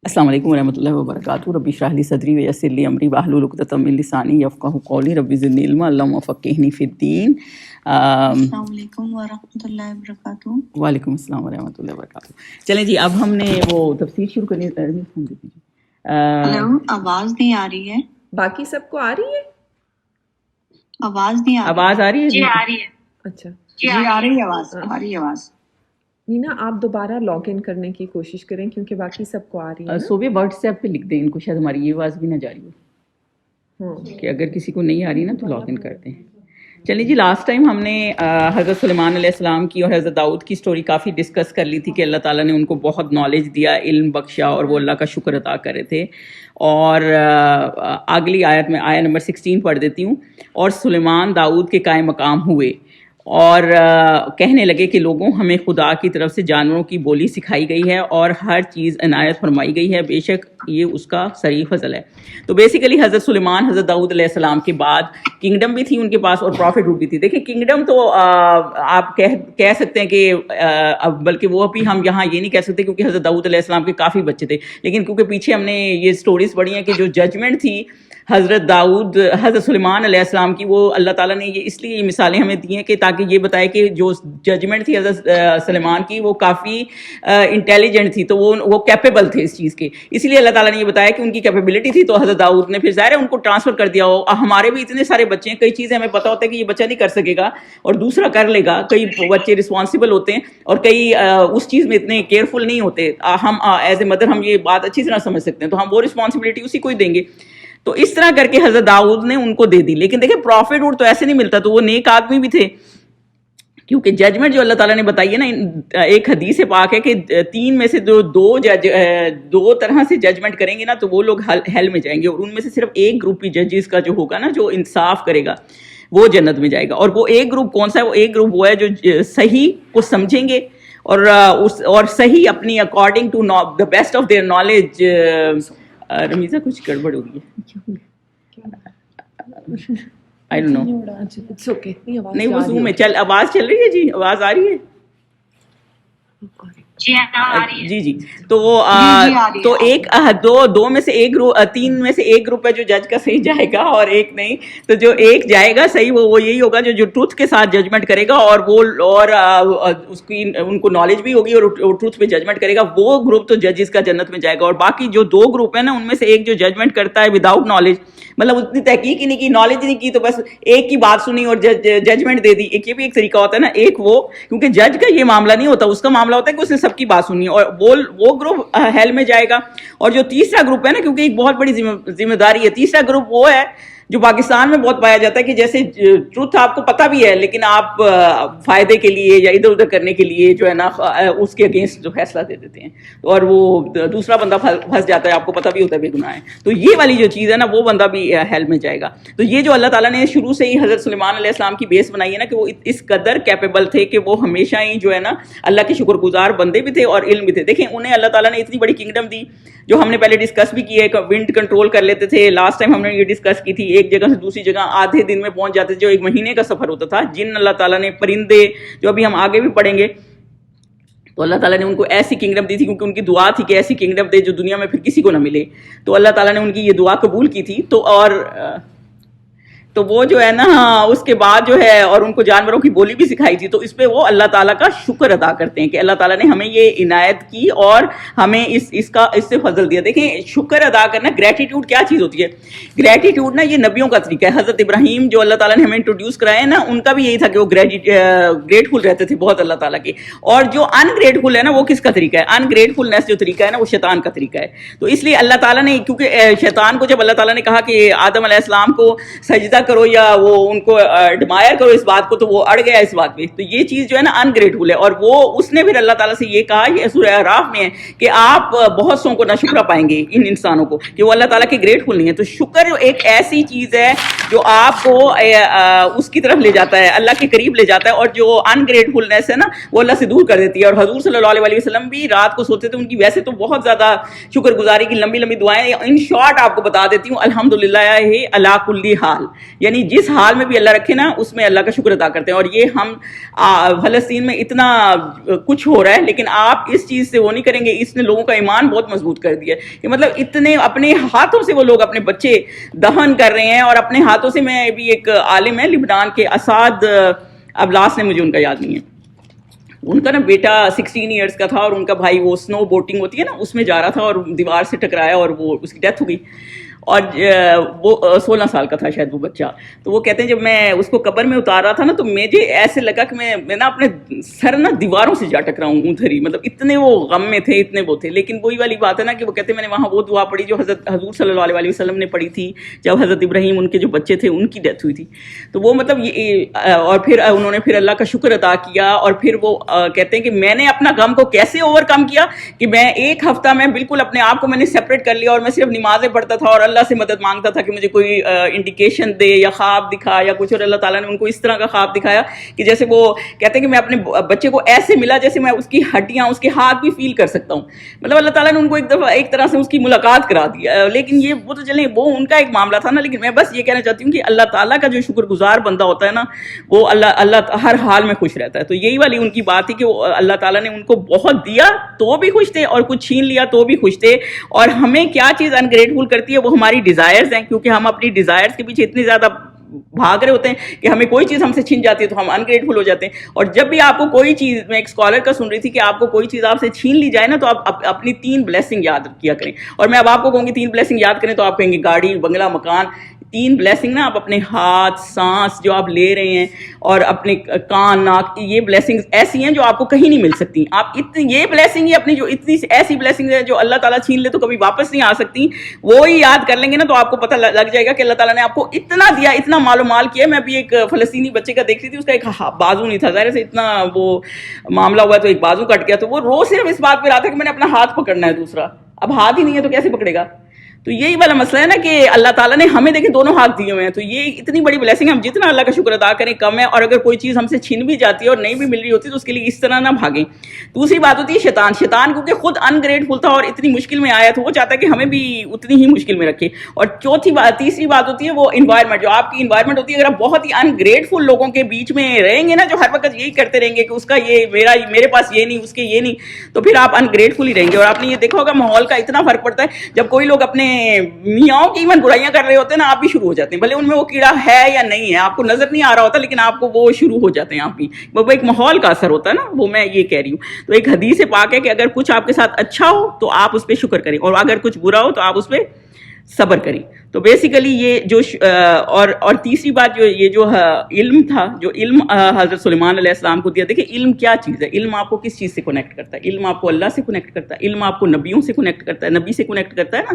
السلام علیکم ورحمۃ اللہ وبرکاتہ. رب اشرح لی صدری ویسر لی امری واحلل عقدۃ من لسانی یفقہوا قولی. رب زدنی علما اللہم فقہنی فی الدین. السلام علیکم ورحمۃ اللہ وبرکاتہ. وعلیکم السلام ورحمۃ اللہ وبرکاتہ. چلیں جی, اب ہم نے وہ تفسیر شروع کرنی ہے. ہلو, آواز نہیں آ رہی ہے. باقی سب کو آ رہی ہے آواز نہیں آ رہی. آواز آ رہی ہے؟ جی آ رہی ہے. اچھا جی آ رہی ہے آواز. آ رہی ہے آواز. نینا, آپ دوبارہ لاگ ان کرنے کی کوشش کریں کیونکہ باقی سب کو آ رہی ہے. صوبے واٹس ایپ پہ لکھ دیں ان کو, شاید ہماری یہ آواز بھی نہ جاری ہو, کہ اگر کسی کو نہیں آ رہی نا تو لاگ ان کرتے ہیں. چلیے جی, لاسٹ ٹائم ہم نے حضرت سلیمان علیہ السلام کی اور حضرت داؤد کی سٹوری کافی ڈسکس کر لی تھی کہ اللہ تعالیٰ نے ان کو بہت نالج دیا, علم بخشا, اور وہ اللہ کا شکر ادا کر رہے تھے. اور اگلی آیت میں آیت نمبر 16 پڑھ دیتی ہوں. اور سلیمان داؤد کے قائم مقام ہوئے اور کہنے لگے کہ لوگوں, ہمیں خدا کی طرف سے جانوروں کی بولی سکھائی گئی ہے اور ہر چیز عنایت فرمائی گئی ہے, بے شک یہ اس کا سریع فضل ہے. تو بیسیکلی حضرت سلیمان حضرت داؤد علیہ السلام کے بعد کنگڈم بھی تھی ان کے پاس اور پروفٹ روٹ بھی تھی. دیکھیں کنگڈم تو آپ کہہ سکتے ہیں کہ بلکہ وہ ابھی ہم یہاں یہ نہیں کہہ سکتے کیونکہ حضرت داؤد علیہ السلام کے کافی بچے تھے, لیکن کیونکہ پیچھے ہم نے یہ سٹوریز پڑھی ہیں کہ جو ججمنٹ تھی حضرت سلیمان علیہ السلام کی, وہ اللہ تعالیٰ نے یہ اس لیے یہ مثالیں ہمیں دی ہیں کہ تاکہ یہ بتائے کہ جو ججمنٹ تھی حضرت سلیمان کی وہ کافی انٹیلیجنٹ تھی, تو وہ کیپیبل تھے اس چیز کے. اس لیے اللہ تعالیٰ نے یہ بتایا کہ ان کی کیپیبلٹی تھی, تو حضرت داؤد نے پھر ظاہر ہے ان کو ٹرانسفر کر دیا. ہمارے بھی اتنے سارے بچے ہیں, کئی چیزیں ہمیں پتہ ہوتا ہے کہ یہ بچہ نہیں کر سکے گا اور دوسرا کر لے گا. کئی بچے رسپانسبل ہوتے ہیں اور کئی اس چیز میں اتنے کیئرفل نہیں ہوتے. ہم ایز اے مدر ہم یہ بات اچھی طرح سمجھ سکتے ہیں, تو ہم وہ رسپانسبلٹی اسی کو ہی دیں گے. تو اس طرح کر کے حضرت داؤد نے ان کو دے دی. لیکن دیکھیں پروفٹ ہوڈ تو ایسے نہیں ملتا, تو وہ نیک آدمی بھی تھے, کیونکہ ججمنٹ جو اللہ تعالیٰ نے بتائی ہے نا, ایک حدیث پاک ہے کہ 3 میں سے دو طرح سے ججمنٹ کریں گے نا تو وہ لوگ ہیل میں جائیں گے, اور ان میں سے صرف ایک گروپ ہی ججز کا جو ہوگا نا, جو انصاف کرے گا, وہ جنت میں جائے گا. اور وہ ایک گروپ کون سا ہے؟ وہ ایک گروپ وہ ہے جو صحیح کو سمجھیں گے اور صحیح اپنی according to the best of their knowledge. Rameeza کچھ گڑبڑ ہو گئی ہے, I don't know. نہیں وہ زوم میں آواز چل رہی ہے جی, آواز آ رہی ہے جی جی. تو وہ تو ایک دو میں سے ایک گروپ, 3 میں سے ایک گروپ ہے جو جج کا صحیح جائے گا اور ایک نہیں. تو جو ایک جائے گا صحیح وہ یہی ہوگا جو ٹروتھ کے ساتھ ججمنٹ کرے گا, اور وہ اور اس کی ان کو نالج بھی ہوگی اور ٹروتھ پہ ججمنٹ کرے گا. وہ گروپ تو ججز کا جنت میں جائے گا. اور باقی جو 2 گروپ ہیں نا, ان میں سے ایک جو ججمنٹ کرتا ہے وداؤٹ نالج, مطلب اتنی تحقیق ہی نہیں کی, نالج نہیں کی, تو بس ایک کی بات سنی اور ججمنٹ دے دی. ایک یہ بھی ایک طریقہ ہوتا ہے نا. ایک وہ, کیونکہ جج کا یہ معاملہ نہیں ہوتا, اس کا معاملہ ہوتا ہے کہ اس نے سب کی بات سنی, اور وہ گروپ ہیل میں جائے گا. اور جو تیسرا گروپ ہے نا, کیونکہ ایک بہت بڑی ذمہ داری ہے, تیسرا گروپ وہ ہے جو پاکستان میں بہت پایا جاتا ہے کہ جیسے ٹروتھ آپ کو پتہ بھی ہے لیکن آپ فائدے کے لیے یا ادھر ادھر کرنے کے لیے جو ہے نا اس کے اگینسٹ جو فیصلہ دے دیتے ہیں, اور وہ دوسرا بندہ پھنس جاتا ہے, آپ کو پتہ بھی ہوتا ہے بے گناہ ہے. تو یہ والی جو چیز ہے نا, وہ بندہ بھی ہیل میں جائے گا. تو یہ جو اللہ تعالیٰ نے شروع سے ہی حضرت سلیمان علیہ السلام کی بیس بنائی ہے نا, کہ وہ اس قدر کیپیبل تھے کہ وہ ہمیشہ ہی جو ہے نا اللہ کے شکر گزار بندے بھی تھے اور علم بھی تھے. دیکھیں انہیں اللہ تعالیٰ نے اتنی بڑی کنگڈم دی, جو ہم نے پہلے ڈسکس بھی کی ہے. ونڈ کنٹرول کر لیتے تھے, لاسٹ ٹائم ہم نے یہ ڈسکس کی تھی. ایک جگہ سے دوسری جگہ آدھے دن میں پہنچ جاتے تھے, جو 1 مہینے کا سفر ہوتا تھا. جن اللہ تعالیٰ نے, پرندے جو ابھی ہم آگے بھی پڑھیں گے, تو اللہ تعالیٰ نے ان کو ایسی کنگڈم دی تھی, کیونکہ ان کی دعا تھی کہ ایسی کنگڈم دے جو دنیا میں پھر کسی کو نہ ملے. تو اللہ تعالیٰ نے ان کی یہ دعا قبول کی تھی. تو وہ جو ہے نا اس کے بعد جو ہے, اور ان کو جانوروں کی بولی بھی سکھائی تھی. تو اس پہ وہ اللہ تعالیٰ کا شکر ادا کرتے ہیں کہ اللہ تعالیٰ نے ہمیں یہ عنایت کی اور ہمیں اس سے فضل دیا. دیکھیں شکر ادا کرنا, گریٹیٹیوڈ کیا چیز ہوتی ہے؟ گریٹیٹیوڈ نا یہ نبیوں کا طریقہ ہے. حضرت ابراہیم جو اللہ تعالیٰ نے ہمیں انٹروڈیوس کرائے نا, ان کا بھی یہی تھا کہ وہ گریٹفل رہتے تھے بہت اللہ تعالیٰ کے. اور جو ان گریٹفل ہے نا, وہ کس کا طریقہ ہے؟ ان گریٹفلنس جو طریقہ ہے نا, وہ شیطان کا طریقہ ہے. تو اس لیے اللہ تعالیٰ نے, کیونکہ شیطان کو جب اللہ تعالیٰ نے کہا کہ آدم علیہ السلام کو سجدہ کرو یا وہ ان کو ایڈمائر کرو اس بات کو, تو وہ اڑ گیا اس بات پہ. تو یہ چیز جو ہے نا ان گریٹفل ہے. اور وہ اس نے پھر اللہ تعالیٰ سے یہ کہا, یہ سورہ اعراف میں ہے, کہ آپ بہت سو کو نہ شکرہ پائیں گے ان انسانوں کو, کہ وہ اللہ تعالیٰ کے گریٹفل نہیں ہے. تو شکر ایک ایسی چیز ہے جو آپ کو اس کی طرف لے جاتا ہے, اللہ کے قریب لے جاتا ہے, اور جو ان گریٹفلنس ہے نا وہ اللہ سے دور کر دیتی ہے. اور حضور صلی اللہ علیہ وسلم بھی رات کو سوتے تھے. ان کی ویسے تو بہت زیادہ شکر گزاری کی لمبی لمبی دعائیں, ان شارٹ آپ کو بتا دیتی ہوں. الحمدللہ علی کل حال, یعنی جس حال میں بھی اللہ رکھے نا اس میں اللہ کا شکر ادا کرتے ہیں. اور یہ ہم فلسطین میں اتنا کچھ ہو رہا ہے لیکن آپ اس چیز سے وہ نہیں کریں گے. اس نے لوگوں کا ایمان بہت مضبوط کر دیا کہ مطلب اتنے اپنے ہاتھوں سے وہ لوگ اپنے بچے دفن کر رہے ہیں, اور اپنے ہاتھوں سے. میں بھی ایک عالم ہے لبنان کے, اسعد ابلاس نے, مجھے ان کا یاد نہیں ہے, ان کا نا بیٹا 16 ایئرس کا تھا اور ان کا بھائی وہ سنو بوٹنگ ہوتی ہے نا اس میں جا رہا تھا اور دیوار سے ٹکرایا اور وہ اس کی ڈیتھ ہو گئی, اور وہ 16 سال کا تھا شاید وہ بچہ. تو وہ کہتے ہیں جب میں اس کو قبر میں اتار رہا تھا نا تو مجھے ایسے لگا کہ میں نا اپنے سر نا دیواروں سے جا ٹکرا ہوں ادھر ہی, مطلب اتنے وہ غم میں تھے, اتنے وہ تھے. لیکن وہی والی بات ہے نا کہ وہ کہتے ہیں میں نے وہاں وہ دعا پڑھی جو حضور صلی اللہ علیہ وسلم نے پڑھی تھی جب حضرت ابراہیم ان کے جو بچے تھے ان کی ڈیتھ ہوئی تھی. تو وہ مطلب اور پھر انہوں نے پھر اللہ کا شکر ادا کیا, اور پھر وہ کہتے ہیں کہ میں نے اپنا غم کو کیسے اوور کم کیا کہ میں ایک ہفتہ میں بالکل اپنے آپ کو میں نے سیپریٹ کر لیا, اور میں صرف نمازیں پڑھتا تھا اور اللہ سے مدد مانگتا تھا کہ مجھے کوئی انڈیکیشن دے یا خواب دکھا یا کچھ. اور اللہ تعالیٰ نے ان کو اس طرح کا خواب دکھایا کہ جیسے وہ کہتے ہیں کہ میں اپنے بچے کو ایسے ملا جیسے میں اس کی ہڈیاں اس کے ہاتھ بھی فیل کر سکتا ہوں. مطلب اللہ تعالیٰ نے ان کو ایک دفعہ ایک طرح سے اس کی ملاقات کرا دیا. لیکن یہ وہ تو چلیں وہ ان کا ایک معاملہ تھا نا, لیکن میں بس یہ کہنا چاہتی ہوں کہ اللہ تعالیٰ کا جو شکر گزار بندہ ہوتا ہے نا وہ اللہ ہر حال میں خوش رہتا ہے. تو یہی والی ان کی بات تھی کہ اللہ تعالیٰ نے ان کو بہت دیا تو بھی خوش تھے اور کچھ چھین لیا تو بھی خوش تھے. اور ہمیں کیا چیز انگریٹفل کرتی ہے وہ ہماری ڈیزائرز ہیں, کیونکہ ہم اپنی ڈیزائرز کے پیچھے اتنے زیادہ بھاگ رہے ہوتے ہیں کہ ہمیں کوئی چیز ہم سے چھن جاتی ہے تو ہم انگریٹفل ہو جاتے ہیں. اور جب بھی آپ کو کوئی چیز, میں ایک اسکالر کا سن رہی تھی کہ آپ کو کوئی چیز آپ سے چھین لی جائے نا تو آپ اپنی 3 بلیسنگ یاد کیا کریں. اور میں اب آپ کو کہوں گی 3 بلیسنگ یاد کریں تو آپ کہیں گے گاڑی, بنگلہ, مکان. 3 بلیسنگ نا آپ اپنے ہاتھ, سانس جو آپ لے رہے ہیں, اور اپنے کان, ناک, یہ بلیسنگز ایسی ہیں جو آپ کو کہیں نہیں مل سکتی. آپ اتنی یہ بلیسنگ ہے اپنی جو اتنی ایسی بلیسنگ ہے جو اللہ تعالیٰ چھین لے تو کبھی واپس نہیں آ سکتی, وہی یاد کر لیں گے نا تو آپ کو پتہ لگ جائے گا کہ اللہ تعالیٰ نے آپ کو اتنا دیا, اتنا مال و مال کیا. میں بھی ایک فلسطینی بچے کا دیکھ رہی تھی, اس کا ایک بازو نہیں تھا, ظاہر سے اتنا وہ معاملہ ہوا تو ایک بازو کٹ گیا. تو وہ روز صرف اس بات پہ رہا تھا کہ میں نے اپنا ہاتھ پکڑنا ہے دوسرا. اب ہاتھ ہی نہیں ہے تو کیسے پکڑے گا؟ تو یہی والا مسئلہ ہے نا کہ اللہ تعالیٰ نے ہمیں دیکھیں دونوں ہاتھ دیے ہوئے ہیں. تو یہ اتنی بڑی بلیسنگ ہے, ہم جتنا اللہ کا شکر ادا کریں کم ہے. اور اگر کوئی چیز ہم سے چھن بھی جاتی ہے اور نہیں بھی مل رہی ہوتی تو اس کے لیے اس طرح نہ بھاگیں. دوسری بات ہوتی ہے شیطان کیونکہ خود انگریٹفل تھا اور اتنی مشکل میں آیا تو وہ چاہتا ہے کہ ہمیں بھی اتنی ہی مشکل میں رکھے. اور تیسری بات ہوتی ہے وہ انوائرمنٹ, جو آپ کی انوائرمنٹ ہوتی ہے. اگر آپ بہت ہی انگریٹفل لوگوں کے بیچ میں رہیں گے نا جو ہر وقت یہی کرتے رہیں گے کہ اس کا یہ میرے پاس یہ نہیں, اس کے یہ نہیں, تو پھر آپ انگریٹفل ہی رہیں گے. اور آپ نے یہ دیکھا ہوگا ماحول کا اتنا فرق پڑتا ہے. جب کوئی لوگ اپنے میاں کی ایون برائیاں کر رہے ہوتے ہیں نا آپ بھی شروع ہو جاتے ہیں, بھلے ان میں وہ کیڑا ہے یا نہیں ہے, آپ کو نظر نہیں آ رہا ہوتا لیکن آپ کو وہ شروع ہو جاتے ہیں. آپ بھی وہ ایک ماحول کا اثر ہوتا ہے نا, وہ میں یہ کہہ رہی ہوں. تو ایک حدیث پاک ہے کہ اگر کچھ آپ کے ساتھ اچھا ہو تو آپ اس پہ شکر کریں, اور اگر کچھ برا ہو تو آپ اس پہ صبر کریں. تو بیسیکلی یہ جو اور تیسری بات جو علم تھا, جو علم حضرت سلیمان علیہ السلام کو دیا. دیکھیں علم کیا چیز ہے, علم آپ کو کس چیز سے کنیکٹ کرتا ہے؟ علم آپ کو اللہ سے کنیکٹ کرتا ہے, علم آپ کو نبیوں سے کنیکٹ کرتا ہے, نبی سے کنیکٹ کرتا ہے نا.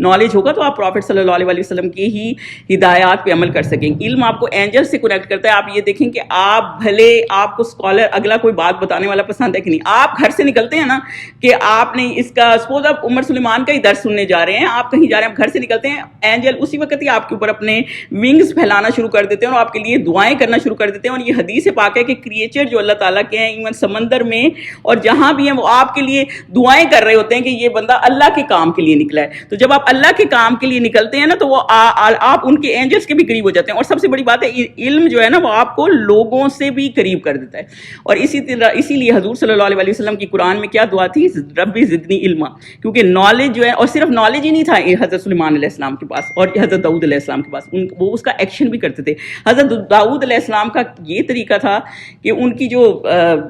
نالج ہوگا تو آپ پروفٹ صلی اللہ علیہ وسلم کی ہی ہدایات پہ عمل کر سکیں. علم آپ کو اینجل سے کنیکٹ کرتا ہے. آپ یہ دیکھیں کہ آپ بھلے آپ کو اسکالر اگلا کوئی بات بتانے والا پسند ہے کہ نہیں, آپ گھر سے نکلتے ہیں نا کہ آپ نے اس کا سپوز آپ عمر سلیمان کا ہی درس سننے جا رہے ہیں, آپ کہیں جا رہے ہیں, آپ گھر سے نکلتے ہیں, اینجل اسی وقت ہی آپ کے اوپر اپنے ونگز پھیلانا شروع کر دیتے ہیں اور آپ کے لیے دعائیں کرنا شروع کر دیتے ہیں. اور یہ حدیث پاک ہے کہ کریچر جو اللہ تعالیٰ کے ہیں ایون سمندر میں اور جہاں بھی ہیں وہ آپ کے لیے دعائیں کر رہے ہوتے ہیں کہ یہ بندہ اللہ کے کام کے لیے نکلا ہے. تو جب آپ اللہ کے کام کے لیے نکلتے ہیں نا تو وہ آپ ان کے اینجلس کے بھی قریب ہو جاتے ہیں. اور سب سے بڑی بات ہے علم جو ہے نا وہ آپ کو لوگوں سے بھی قریب کر دیتا ہے. اور اسی لیے حضور صلی اللہ علیہ وسلم کی قرآن میں کیا دعا تھی؟ ربی زدنی علما. کیونکہ نالج جو ہے, اور صرف نالج ہی نہیں تھا حضرت سلیمان علیہ السلام کے پاس اور حضرت داؤد علیہ السلام کے پاس, وہ اس کا ایکشن بھی کرتے تھے. حضرت داؤد علیہ السلام کا یہ طریقہ تھا کہ ان کی جو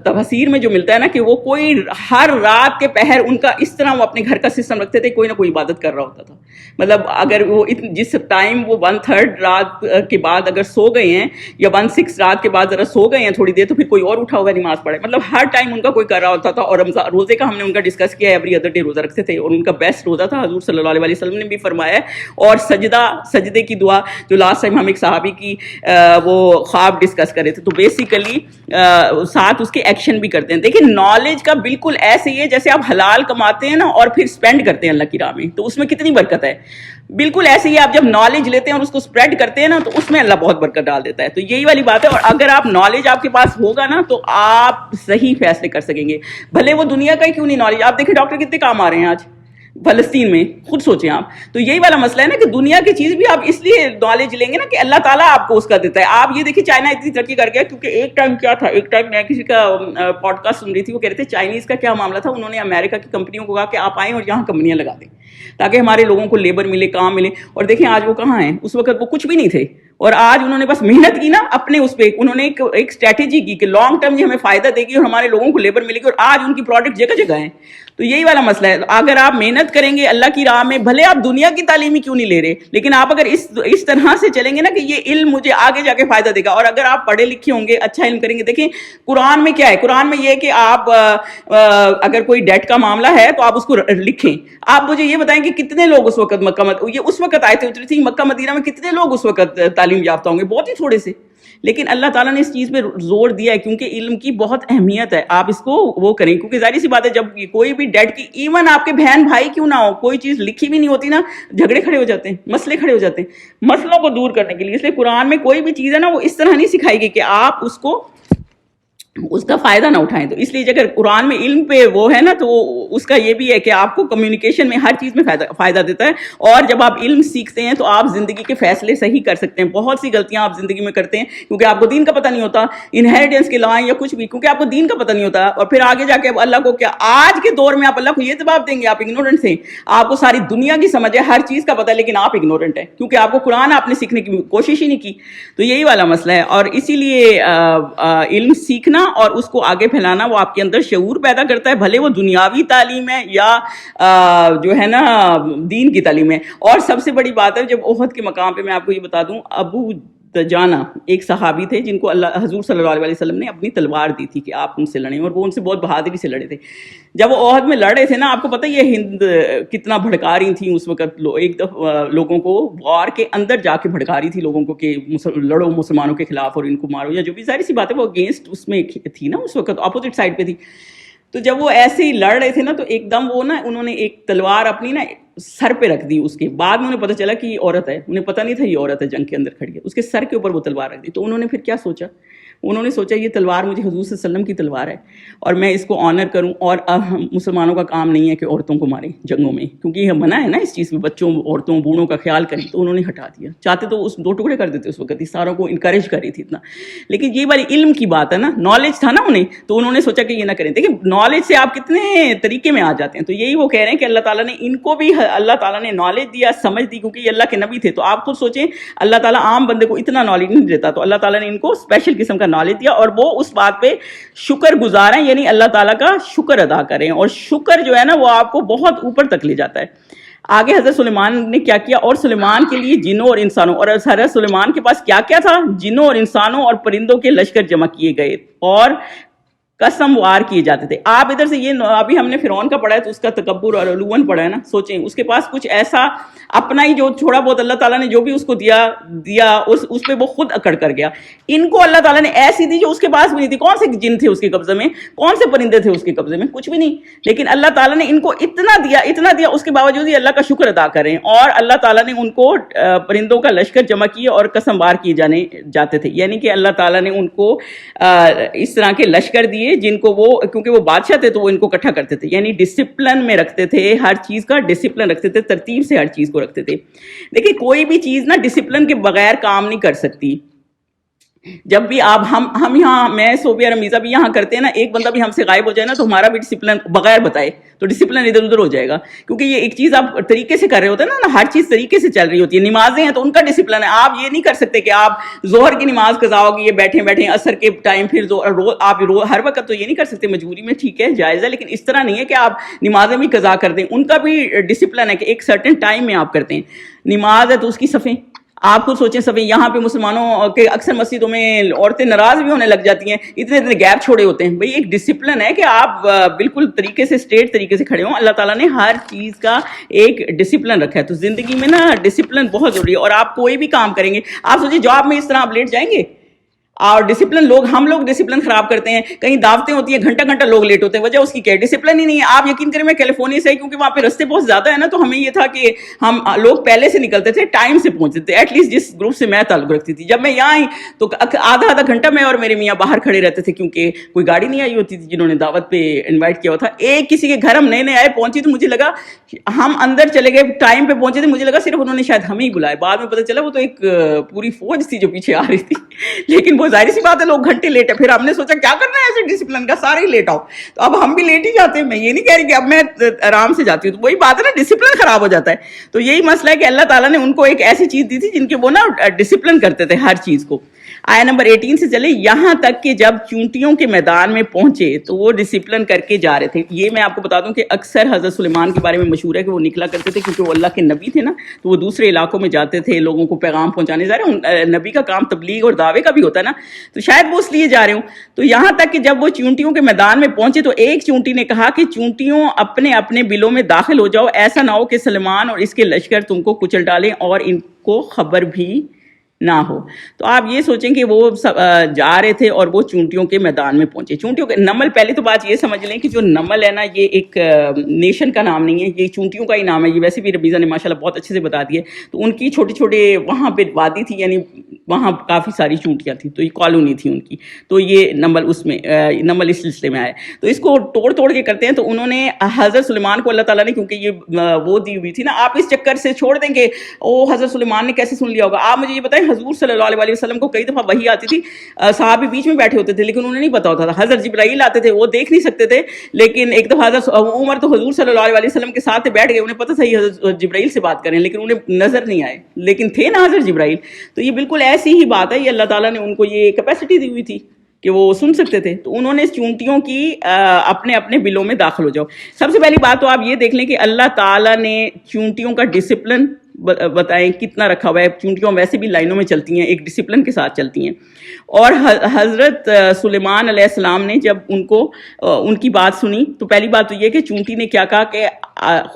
تفسیر میں جو ملتا ہے نا کہ وہ کوئی ہر رات کے پہر ان کا اس طرح وہ اپنے گھر کا سسٹم رکھتے تھے, کوئی نہ کوئی عبادت کر رہا ہوتا تھا. مطلب اگر وہ جس ٹائم وہ 1/3 رات کے بعد اگر سو گئے ہیں یا 1/6 رات کے بعد ذرا سو گئے ہیں تھوڑی دیر, تو پھر کوئی اور اٹھا ہوگا نماز پڑھے. مطلب ہر ٹائم ان کا کوئی کر رہا ہوتا تھا. اور روزے کا ہم نے ان کا ڈسکس کیا ہے, ایوری ادر ڈے روزہ رکھتے تھے اور ان کا بیسٹ روزہ تھا. حضور صلی اللہ علیہ وسلم نے بھی فرمایا ہے. اور سجدے کی دعا جو لاسٹ ٹائم ہم ایک صحابی کی وہ خواب ڈسکس کر رہے تھے, تو بیسیکلی ساتھ اس کے ایکشن بھی کرتے ہیں. دیکھیں نالج کا بالکل ایسے ہی ہے جیسے آپ حلال کماتے ہیں نا اور پھر اسپینڈ کرتے ہیں اللہ کی راہ میں, تو اس میں کتنی برکت ہے. بالکل ایسے ہی آپ جب نالج لیتے ہیں اور اس کو اسپریڈ کرتے ہیں نا تو اس میں اللہ بہت برکت ڈال دیتا ہے. تو یہی والی بات ہے. اور اگر آپ نالج آپ کے پاس ہوگا نا تو آپ صحیح فیصلے کر سکیں گے, بھلے وہ دنیا کا ہی کیوں نہیں نالج. آپ دیکھیں ڈاکٹر کتنے کام آ رہے ہیں آج, فلسطین میں. خود سوچیں آپ. تو یہی والا مسئلہ ہے نا کہ دنیا کی چیز بھی آپ اس لیے نالج لیں گے نا کہ اللہ تعالیٰ آپ کو اس کا دیتا ہے. آپ یہ دیکھیں چائنا اتنی ترقی کر گیا کیونکہ ایک ٹائم کیا تھا, ایک ٹائم میں کسی کا پوڈ کاسٹ سن رہی تھی, وہ کہہ رہے تھے چائنیز کا کیا معاملہ تھا, انہوں نے امریکہ کی کمپنیوں کو کہا کہ آپ آئیں اور یہاں کمپنیاں لگا دیں تاکہ ہمارے لوگوں کو لیبر ملے, کام ملے. اور دیکھیں آج وہ کہاں ہیں, اس وقت وہ کچھ بھی نہیں تھے, اور آج انہوں نے بس محنت کی نا اپنے اس پہ, انہوں نے ایک اسٹریٹجی کی کہ لانگ ٹرم یہ ہمیں فائدہ دے گی اور ہمارے لوگوں کو لیبر ملے گی, اور آج ان کی پروڈکٹ جگہ جگہ ہیں. تو یہی والا مسئلہ ہے. اگر آپ محنت کریں گے اللہ کی راہ میں, بھلے آپ دنیا کی تعلیم ہی کیوں نہیں لے رہے, لیکن آپ اگر اس طرح سے چلیں گے نا کہ یہ علم مجھے آگے جا کے فائدہ دے گا, اور اگر آپ پڑھے لکھے ہوں گے, اچھا علم کریں گے. دیکھیں قرآن میں کیا ہے, قرآن میں یہ ہے کہ آپ اگر کوئی ڈیٹ کا معاملہ ہے تو آپ اس کو لکھیں. آپ مجھے یہ بتائیں کہ کتنے لوگ اس وقت یہ اس وقت آیتیں اتری تھی مکہ مدینہ میں, کتنے لوگ اس وقت تعلیم یافتہ ہوں گے؟ بہت ہی تھوڑے سے. لیکن اللہ تعالیٰ نے اس چیز پہ زور دیا ہے کیونکہ علم کی بہت اہمیت ہے. آپ اس کو وہ کریں, کیونکہ ظاہر سی بات ہے جب کوئی بھی ڈیٹ کی, ایون آپ کے بہن بھائی کیوں نہ ہو, کوئی چیز لکھی بھی نہیں ہوتی نا, جھگڑے کھڑے ہو جاتے ہیں, مسئلے کھڑے ہو جاتے ہیں, مسئلوں کو دور کرنے کے لیے. اس لیے قرآن میں کوئی بھی چیز ہے نا وہ اس طرح نہیں سکھائی گئی کہ آپ اس کا فائدہ نہ اٹھائیں. تو اس لیے اگر قرآن میں علم پہ وہ ہے نا, تو اس کا یہ بھی ہے کہ آپ کو کمیونیکیشن میں ہر چیز میں فائدہ دیتا ہے. اور جب آپ علم سیکھتے ہیں تو آپ زندگی کے فیصلے صحیح کر سکتے ہیں. بہت سی غلطیاں آپ زندگی میں کرتے ہیں کیونکہ آپ کو دین کا پتہ نہیں ہوتا, انہیریٹنس کے لائیں یا کچھ بھی, کیونکہ آپ کو دین کا پتہ نہیں ہوتا. اور پھر آگے جا کے اب اللہ کو کیا, آج کے دور میں آپ اللہ کو یہ جواب دیں گے آپ اگنورنٹ ہیں. آپ کو ساری دنیا کی سمجھ ہے, ہر چیز کا پتہ ہے, لیکن آپ اگنورنٹ ہیں کیونکہ آپ کو قرآن آپ نے سیکھنے کی کوشش ہی نہیں کی. تو یہی والا مسئلہ ہے. اور اسی لیے علم سیکھنا اور اس کو آگے پھیلانا وہ آپ کے اندر شعور پیدا کرتا ہے, بھلے وہ دنیاوی تعلیم ہے یا جو ہے نا دین کی تعلیم ہے. اور سب سے بڑی بات ہے, جب احد کے مقام پہ میں آپ کو یہ بتا دوں, ابو دجانہ ایک صحابی تھے جن کو حضور صلی اللہ علیہ وسلم نے اپنی تلوار دی تھی کہ آپ ان سے لڑیں, اور وہ ان سے بہت بہادری سے لڑے تھے. جب وہ احد میں لڑ رہے تھے نا, آپ کو پتہ یہ ہند کتنا بھڑکا رہی تھیں اس وقت, ایک دفعہ لوگوں کو غار کے اندر جا کے بھڑکا رہی تھی لوگوں کو کہ لڑو مسلمانوں کے خلاف اور ان کو مارو, یا جو بھی ظاہر سی بات ہے وہ اگینسٹ اس میں تھی نا, اس وقت اپوزٹ سائڈ پہ تھی. تو جب وہ ایسے ہی لڑ رہے تھے نا, تو ایک دم وہ نا انہوں نے ایک تلوار اپنی نا سر پہ رکھ دی. اس کے بعد میں انہیں پتہ چلا کہ یہ عورت ہے, انہیں پتہ نہیں تھا یہ عورت ہے, جنگ کے اندر کھڑی ہے, اس کے سر کے اوپر وہ تلوار رکھ دی. تو انہوں نے پھر کیا سوچا, انہوں نے سوچا یہ تلوار مجھے حضور صلی اللہ علیہ وسلم کی تلوار ہے اور میں اس کو آنر کروں, اور مسلمانوں کا کام نہیں ہے کہ عورتوں کو ماریں جنگوں میں, کیونکہ یہ منع ہے نا اس چیز میں, بچوں عورتوں بوڑھوں کا خیال کریں. تو انہوں نے ہٹا دیا. چاہتے تو اس 2 ٹکڑے کر دیتے اس وقت, اس ساروں کو انکریج کر رہی تھی اتنا. لیکن یہ والی علم کی بات ہے نا, نالج تھا نا انہیں, تو انہوں نے سوچا کہ یہ نہ کریں. دیکھیں نالج سے آپ کتنے طریقے میں آ جاتے ہیں. تو یہی وہ کہہ رہے ہیں کہ اللہ تعالیٰ نے ان کو بھی, اللہ تعالیٰ نے نالج دیا, سمجھ دی, کیونکہ یہ اللہ کے نبی تھے. تو آپ خود سوچیں, اللہ تعالیٰ عام بندے کو اتنا نالج نہیں دیتا, تو اللہ تعالیٰ نے ان کو اسپیشل قسم کا نالج دیا, اور وہ اس بات پہ شکر گزار ہیں, یعنی اللہ تعالیٰ کا شکر ادا کریں. اور شکر جو ہے نا وہ آپ کو بہت اوپر تک لے جاتا ہے. آگے حضرت سلیمان نے کیا کیا, اور سلیمان کے لیے جنوں اور انسانوں, اور حضرت سلیمان کے پاس کیا کیا تھا, جنوں اور انسانوں اور پرندوں کے لشکر جمع کیے گئے اور قسم وار کیے جاتے تھے. آپ ادھر سے یہ ابھی ہم نے فرعون کا پڑھا ہے تو اس کا تکبر اور علوون پڑھا ہے نا. سوچیں اس کے پاس کچھ ایسا اپنا ہی جو تھوڑا بہت اللہ تعالیٰ نے جو بھی اس کو دیا اس پہ وہ خود اکڑ کر گیا. ان کو اللہ تعالیٰ نے ایسی دی جو اس کے پاس بھی نہیں تھی. کون سے جن تھے اس کے قبضے میں, کون سے پرندے تھے اس کے قبضے میں, کچھ بھی نہیں. لیکن اللہ تعالیٰ نے ان کو اتنا دیا, اس کے باوجود ہی اللہ کا شکر ادا کریں. اور اللہ تعالیٰ نے ان کو پرندوں کا لشکر جمع کیے اور قسم وار کیے جاتے تھے, یعنی کہ اللہ تعالیٰ نے ان کو اس طرح کے لشکر دیے جن کو وہ, کیونکہ وہ بادشاہ تھے تو وہ ان کو اکٹھا کرتے تھے, یعنی ڈسپلن میں رکھتے تھے, ہر چیز کا ڈسپلن رکھتے تھے, ترتیب سے ہر چیز کو رکھتے تھے. دیکھیں کوئی بھی چیز نا ڈسپلن کے بغیر کام نہیں کر سکتی. جب بھی آپ ہم یہاں, میں صوبیہ رمیزہ بھی یہاں کرتے ہیں نا, ایک بندہ بھی ہم سے غائب ہو جائے نا تو ہمارا بھی ڈسپلن بغیر بتائے تو ڈسپلن ادھر ادھر ہو جائے گا, کیونکہ یہ ایک چیز آپ طریقے سے کر رہے ہوتے ہیں نا, ہر چیز طریقے سے چل رہی ہوتی ہے. نمازیں ہیں تو ان کا ڈسپلن ہے. آپ یہ نہیں کر سکتے کہ آپ ظہر کی نماز قضا ہوگی یہ بیٹھے عصر کے ٹائم, پھر آپ ہر وقت تو یہ نہیں کر سکتے, مجبوری میں ٹھیک ہے جائز ہے, لیکن اس طرح نہیں ہے کہ آپ نمازیں بھی قضا کر دیں. ان کا بھی ڈسپلن ہے کہ ایک سرٹن ٹائم میں آپ کرتے ہیں. نماز ہے تو اس کی صفیں آپ خود سوچیں, صفیں یہاں پہ مسلمانوں کے اکثر مسجدوں میں عورتیں ناراض بھی ہونے لگ جاتی ہیں, اتنے گیپ چھوڑے ہوتے ہیں. بھئی ایک ڈسپلن ہے کہ آپ بالکل طریقے سے اسٹریٹ طریقے سے کھڑے ہوں. اللہ تعالیٰ نے ہر چیز کا ایک ڈسپلن رکھا ہے. تو زندگی میں نا ڈسپلن بہت ضروری ہے. اور آپ کوئی بھی کام کریں گے, آپ سوچیں جاب میں اس طرح آپ لیٹ جائیں گے, اور ڈسپلن لوگ, ہم لوگ ڈسپلن خراب کرتے ہیں. کہیں دعوتیں ہوتی ہیں گھنٹہ گھنٹہ لوگ لیٹ ہوتے ہیں, وجہ اس کی کیا ہے, ڈسپلن ہی نہیں ہے. آپ یقین کریں میں کیلیفورنیا سے, کیونکہ وہاں پہ رستے بہت زیادہ ہیں نا, تو ہمیں یہ تھا کہ ہم لوگ پہلے سے نکلتے تھے, ٹائم سے پہنچتے تھے, ایٹ لیسٹ جس گروپ سے میں تعلق رکھتی تھی. جب میں یہاں آئی تو آدھا گھنٹہ میں اور میرے میاں باہر کھڑے رہتے تھے, کیونکہ کوئی گاڑی نہیں آئی ہوتی تھی جنہوں نے دعوت پہ انوائٹ کیا ہوا تھا. ایک کسی کے گھر ہم نئے نئے آئے پہنچی تو مجھے لگا ہم اندر چلے گئے, ٹائم پہ پہنچے تھے, مجھے لگا صرف انہوں نے شاید ہمیں ہی بلایا. بعد میں پتہ چلا وہ تو ایک پوری فوج تھی جو پیچھے آ رہی تھی. لیکن وہ ظاہر سی بات ہے لوگ گھنٹے لیٹ ہے. پھر ہم نے سوچا کیا کرنا ہے ایسے ڈسپلن کا, سارے ہی لیٹ آؤ, تو اب ہم بھی لیٹ ہی جاتے ہیں. میں یہ نہیں کہہ رہی کہ اب میں آرام سے جاتی ہوں, تو وہی بات ہے نا, ڈسپلن خراب ہو جاتا ہے. تو یہی مسئلہ ہے کہ اللہ تعالیٰ نے ان کو ایک ایسی چیز دی تھی جن کے وہ نا ڈسپلن کرتے تھے ہر چیز کو. آیا نمبر 18 سے چلے, یہاں تک کہ جب چونٹیوں کے میدان میں پہنچے تو وہ ڈسپلن کر کے جا رہے تھے. یہ میں آپ کو بتا دوں کہ اکثر حضرت سلیمان کے بارے میں مشہور ہے کہ وہ نکلا کرتے تھے, کیونکہ وہ اللہ کے نبی تھے نا, تو وہ دوسرے علاقوں میں جاتے تھے لوگوں کو پیغام پہنچانے. ظاہر نبی کا کام تبلیغ اور دعوے کا بھی ہوتا ہے نا, تو شاید وہ اس لیے جا رہے ہوں. تو یہاں تک کہ جب وہ چونٹیوں کے میدان میں پہنچے تو ایک چونٹی نے کہا کہ چونٹیوں اپنے اپنے بلوں میں داخل ہو جاؤ, ایسا نہ ہو کہ سلیمان اور اس کے لشکر تم کو کچل ڈالیں اور ان کو خبر بھی نہ ہو. تو آپ یہ سوچیں کہ وہ جا رہے تھے اور وہ چونٹیوں کے میدان میں پہنچے. چونٹیوں کے نمل, پہلے تو بات یہ سمجھ لیں کہ جو نمل ہے نا یہ ایک نیشن کا نام نہیں ہے, یہ چونٹیوں کا ہی نام ہے. یہ ویسے بھی ربیزہ نے ماشاءاللہ بہت اچھے سے بتا دیے. تو ان کی چھوٹے چھوٹے وہاں پہ وادی تھی, یعنی وہاں کافی ساری چونٹیاں تھیں, تو یہ کالونی تھی ان کی. تو یہ نمل اس میں نمل اس سلسلے میں آئے. تو اس کو توڑ توڑ کے کرتے ہیں. تو انہوں نے حضرت سلیمان کو اللہ تعالیٰ نے, کیونکہ یہ وہ دی ہوئی تھی نا, آپ اس چکر سے چھوڑ دیں کہ او حضرت سلیمان نے کیسے سن لیا ہوگا. آپ مجھے یہ بتائیں, حضور صلی اللہ علیہ وسلم کو کئی دفعہ وحی آتی تھی, صحابی بیچ میں بیٹھے ہوتے تھے لیکن انہیں نہیں پتا ہوتا تھا. حضرت جبرائیل آتے تھے, وہ دیکھ نہیں سکتے تھے, لیکن ایک دفعہ حضرت عمر تو حضور صلی اللہ علیہ وسلم کے ساتھ بیٹھ گئے, انہیں پتہ تھا یہ حضرت جبرائیل سے بات کریں, لیکن انہیں نظر نہیں آئے, لیکن تھے نا حضرت جبرائیل. تو یہ بالکل ایسی ہی بات ہے, یہ اللہ تعالیٰ نے ان کو یہ کیپیسٹی دی ہوئی تھی کہ وہ سن سکتے تھے. تو انہوں نے چونٹیوں کی اپنے اپنے بلوں میں داخل ہو جاؤ. سب سے پہلی بات تو آپ یہ دیکھ لیں کہ اللہ تعالیٰ نے چونٹیوں کا ڈسپلن بتائیں کتنا رکھا ہوا ہے. چونٹیوں ویسے بھی لائنوں میں چلتی ہیں, ایک ڈسپلن کے ساتھ چلتی ہیں. اور حضرت سلیمان علیہ السلام نے جب ان کی بات سنی تو پہلی بات تو یہ کہ چونٹی نے کیا کہا کہ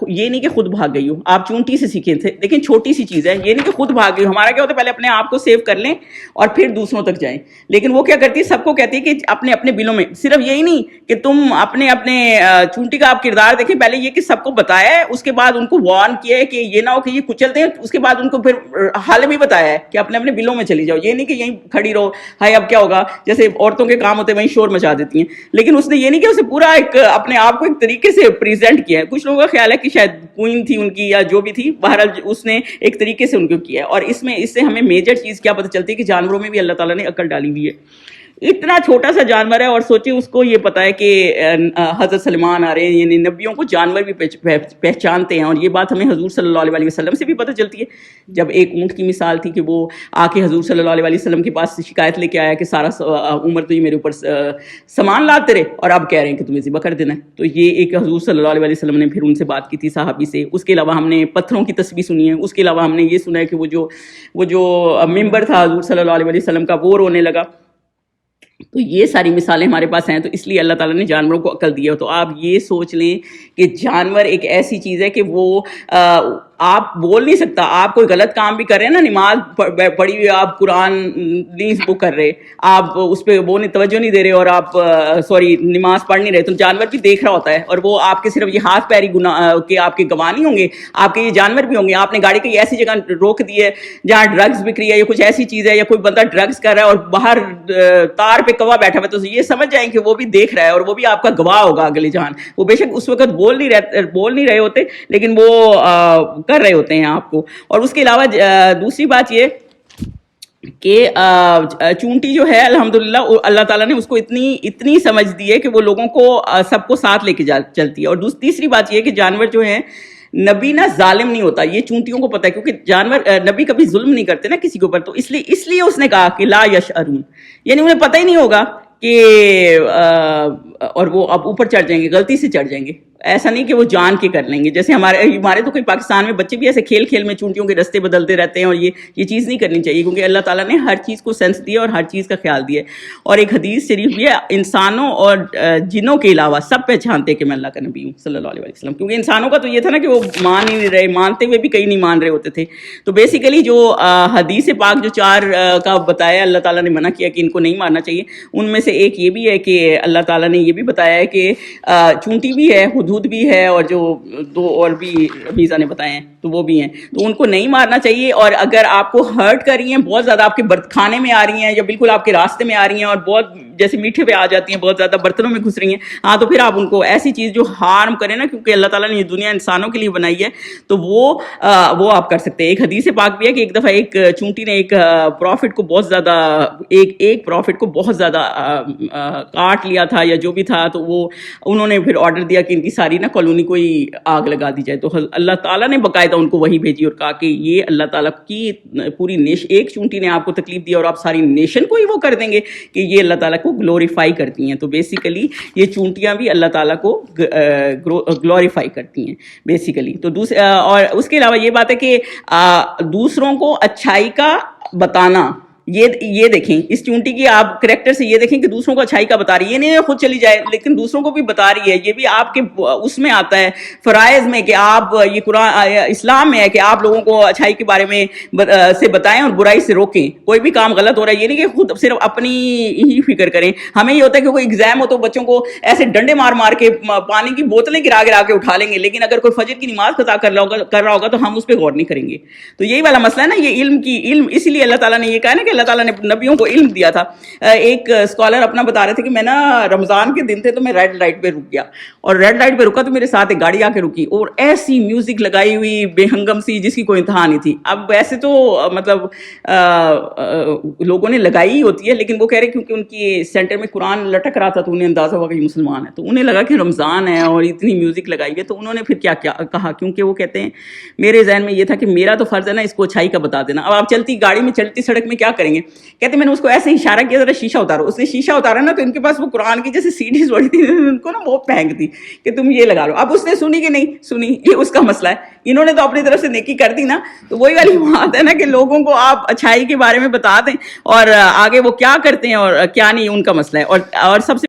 یہ نہیں کہ خود بھاگ گئی ہو, آپ چونٹی سے سیکھیں تھے, لیکن چھوٹی سی چیز ہے, یہ نہیں کہ خود بھاگ گئی ہو. ہمارا کیا ہوتا ہے, پہلے اپنے آپ کو سیو کر لیں اور پھر دوسروں تک جائیں, لیکن وہ کیا کرتی ہے, سب کو کہتی ہے کہ اپنے اپنے بلوں میں. صرف یہی نہیں کہ تم اپنے اپنے چونٹی کا آپ کردار دیکھیں, پہلے یہ کہ سب کو بتایا ہے, اس کے بعد ان کو وارن کیا ہے کہ یہ نہ ہو کہ یہ کچل دیں, اس کے بعد ان کو پھر حال بھی بتایا ہے کہ اپنے اپنے بلوں میں چلی جاؤ. یہ نہیں کہ یہیں کھڑی رہو, ہائے اب کیا ہوگا, جیسے عورتوں کے کام ہوتے ہیں وہیں شور مچا دیتی ہیں. لیکن اس نے یہ نہیں کہ اسے پورا ایک اپنے آپ کو ایک طریقے سے پریزنٹ کیا ہے. کچھ لوگوں کا خیال ہے کہ شاید کوئین تھی ان کی یا جو بھی تھی, بہرحال اس نے ایک طریقے سے ان کو کیا ہے. اور اس سے ہمیں میجر چیز کیا پتہ چلتی ہے کہ جانوروں میں بھی اللہ تعالیٰ نے عقل ڈالی ہوئی ہے. اتنا چھوٹا سا جانور ہے اور سوچے اس کو یہ پتا ہے کہ حضرت سلیمان آ رہے ہیں, یعنی نبیوں کو جانور بھی پہچانتے ہیں. اور یہ بات ہمیں حضور صلی اللہ علیہ وسلم سے بھی پتہ چلتی ہے. جب ایک اونٹ کی مثال تھی کہ وہ آ کے حضور صلی اللہ علیہ وسلم کے پاس شکایت لے کے آیا کہ سارا عمر تو یہ میرے اوپر سامان لاتے رہے اور اب کہہ رہے ہیں کہ تمہیں ذبح کر دینا ہے. تو یہ ایک حضور صلی اللہ علیہ وسلم نے پھر ان سے بات کی تھی صحابی سے. اس کے علاوہ ہم نے پتھروں کی تسبیح سنی ہے. اس کے علاوہ ہم نے یہ سنا ہے کہ وہ جو ممبر تھا حضور صلی اللہ علیہ وسلم کا, وہ رونے لگا. تو یہ ساری مثالیں ہمارے پاس ہیں. تو اس لیے اللہ تعالیٰ نے جانوروں کو عقل دی ہے. تو آپ یہ سوچ لیں کہ جانور ایک ایسی چیز ہے کہ وہ آپ بول نہیں سکتا. آپ کوئی غلط کام بھی کر رہے ہیں نا, نماز پڑھی ہوئی, آپ قرآن نہیں وہ کر رہے, آپ اس پہ وہ توجہ نہیں دے رہے اور آپ نماز پڑھ نہیں رہے, تو جانور بھی دیکھ رہا ہوتا ہے. اور وہ آپ کے صرف یہ ہاتھ پیری گناہ کہ آپ کے گواہ نہیں ہوں گے, آپ کے یہ جانور بھی ہوں گے. آپ نے گاڑی کی ایسی جگہ روک دی ہے جہاں ڈرگز بک رہی ہے یا کچھ ایسی چیز ہے, یا کوئی بندہ ڈرگز کر رہا ہے اور باہر تار پہ کوا بیٹھا ہوا ہے, تو یہ سمجھ جائیں کہ وہ بھی دیکھ رہا ہے اور وہ بھی آپ کا گواہ ہوگا اگلے جان. وہ بے شک اس وقت بول نہیں رہے ہوتے, لیکن وہ کر رہے ہوتے ہیں آپ کو. اور اس کے علاوہ دوسری بات یہ کہ چونٹی جو ہے الحمدللہ اللہ تعالیٰ نے اس کو اتنی سمجھ دی ہے کہ وہ لوگوں کو سب کو ساتھ لے کے چلتی ہے. اور تیسری بات یہ کہ جانور جو ہیں, نبی نا ظالم نہیں ہوتا, یہ چونٹیوں کو پتہ ہے, کیونکہ جانور نبی کبھی ظلم نہیں کرتے نا کسی کے اوپر. تو اس لیے اس نے کہا کہ لا یشعرون, یعنی انہیں پتہ ہی نہیں ہوگا کہ اور وہ اب اوپر چڑھ جائیں گے, غلطی سے چڑھ جائیں گے. ایسا نہیں کہ وہ جان کے کر لیں گے. جیسے ہمارے تو کوئی پاکستان میں بچے بھی ایسے کھیل کھیل میں چونٹیوں کے رستے بدلتے رہتے ہیں, اور یہ چیز نہیں کرنی چاہیے, کیونکہ اللہ تعالیٰ نے ہر چیز کو سینس دیا اور ہر چیز کا خیال دیا ہے. اور ایک حدیث شریف بھی ہے, انسانوں اور جنوں کے علاوہ سب پہچانتے کہ میں اللہ کا نبی ہوں صلی اللہ علیہ وسلم. کیونکہ انسانوں کا تو یہ تھا نا کہ وہ مان ہی نہیں رہے, مانتے ہوئے بھی کئی نہیں مان رہے ہوتے تھے. تو بیسیکلی جو حدیث پاک جو 4 کا بتایا, اللہ تعالیٰ نے منع کیا کہ ان کو نہیں مارنا چاہیے, ان میں سے ایک یہ بھی ہے کہ اللہ تعالیٰ نے یہ بھی بتایا ہے کہ چونٹی بھی ہے, حدود بھی ہے, اور جو 2 اور بھی حفیظہ نے بتائے ہیں تو وہ بھی ہیں, تو ان کو نہیں مارنا چاہیے. اور اگر آپ کو ہرٹ کر رہی ہیں, بہت زیادہ آپ کے کھانے میں آ رہی ہیں, یا بالکل آپ کے راستے میں آ رہی ہیں, اور بہت جیسے میٹھے پہ آ جاتی ہیں, بہت زیادہ برتنوں میں گھس رہی ہیں, ہاں تو پھر آپ ان کو ایسی چیز جو ہارم کرے نا, کیونکہ اللہ تعالیٰ نے یہ دنیا انسانوں کے لیے بنائی ہے, تو وہ آپ کر سکتے ہیں. ایک حدیث پاک بھی ہے کہ ایک دفعہ ایک چونٹی نے ایک پروفٹ کو بہت زیادہ ایک پروفٹ کو بہت زیادہ کاٹ لیا تھا یا جو بھی تھا, تو وہ انہوں نے پھر آرڈر دیا کہ ان کی ساری نا کالونی کو ہی آگ لگا دی جائے. تو اللہ تعالیٰ نے باقاعدہ ان کو وہی بھیجی اور کہا کہ یہ اللہ تعالیٰ کی پوری ایک چونٹی نے آپ کو تکلیف دی اور آپ ساری نیشن کو ہی وہ کر دیں گے کہ یہ اللہ تعالیٰ کو گلوریفائی کرتی ہیں. تو بیسیکلی یہ چونٹیاں بھی اللہ تعالیٰ کو گلوریفائی کرتی ہیں بیسیکلی. تو اور اس کے علاوہ یہ بات ہے کہ دوسروں کو اچھائی کا بتانا, یہ دیکھیں اس چونٹی کی آپ کریکٹر سے یہ دیکھیں کہ دوسروں کو اچھائی کا بتا رہی ہے, یہ نہیں خود چلی جائے لیکن دوسروں کو بھی بتا رہی ہے. یہ بھی آپ کے اس میں آتا ہے فرائض میں کہ آپ, یہ قرآن اسلام میں ہے کہ آپ لوگوں کو اچھائی کے بارے میں سے بتائیں اور برائی سے روکیں. کوئی بھی کام غلط ہو رہا ہے, یہ نہیں کہ خود صرف اپنی ہی فکر کریں. ہمیں یہ ہوتا ہے کہ کوئی ایگزام ہو تو بچوں کو ایسے ڈنڈے مار کے پانی کی بوتلیں گرا کے اٹھا لیں گے, لیکن اگر کوئی فجر کی نماز قضا کر رہا ہوگا تو ہم اس پہ غور نہیں کریں گے. تو یہی والا مسئلہ ہے نا, یہ علم اس لیے اللہ تعالیٰ نے یہ کہا نا کہ اللہ تعالیٰ نے نبیوں کو علم دیا تھا. ایک اسکالر اپنا بتا رہے تھے کہ میں نا رمضان کے دن تھے تو میں ریڈ لائٹ پہ رک گیا, اور ریڈ لائٹ پہ رکا تو میرے ساتھ ایک گاڑی آ کے رکی اور ایسی میوزک لگائی ہوئی بے ہنگم سی جس کی کوئی انتہا نہیں تھی. اب ویسے تو مطلب لوگوں نے لگائی ہی ہوتی ہے, لیکن وہ کہہ رہے کیونکہ ان کی سینٹر میں قرآن لٹک رہا تھا تو انہیں اندازہ ہوا کہ یہ مسلمان ہے, تو انہیں لگا کہ رمضان ہے اور اتنی میوزک لگائی ہے. تو انہوں نے پھر کیا کہا, کیونکہ وہ کہتے ہیں میرے ذہن میں یہ تھا کہ میرا تو فرض ہے نا اس کو اچھائی کا بتا دینا. اب آپ چلتی گاڑی میں چلتی سڑک میں کیا کریں گے, کہتے میں نے اس کو ایسے اشارہ کیا ذرا شیشہ اتارو. اس نے شیشہ اتارا نا تو ان کے پاس وہ قرآن کی جیسے سیڈیز پڑی تھی, ان کو نا وہ پھینک دی کہ تم یہ لگا لو. اب اس نے سنی کہ نہیں سنی, یہ اس کا مسئلہ ہے. انہوں نے تو اپنی طرف سے نیکی کر دی نا. تو وہی والی بات ہے نا کہ لوگوں کو آپ اچھائی کے بارے میں بتا دیں اور آگے وہ کیا کرتے ہیں اور کیا نہیں ان کا مسئلہ ہے. اور سب سے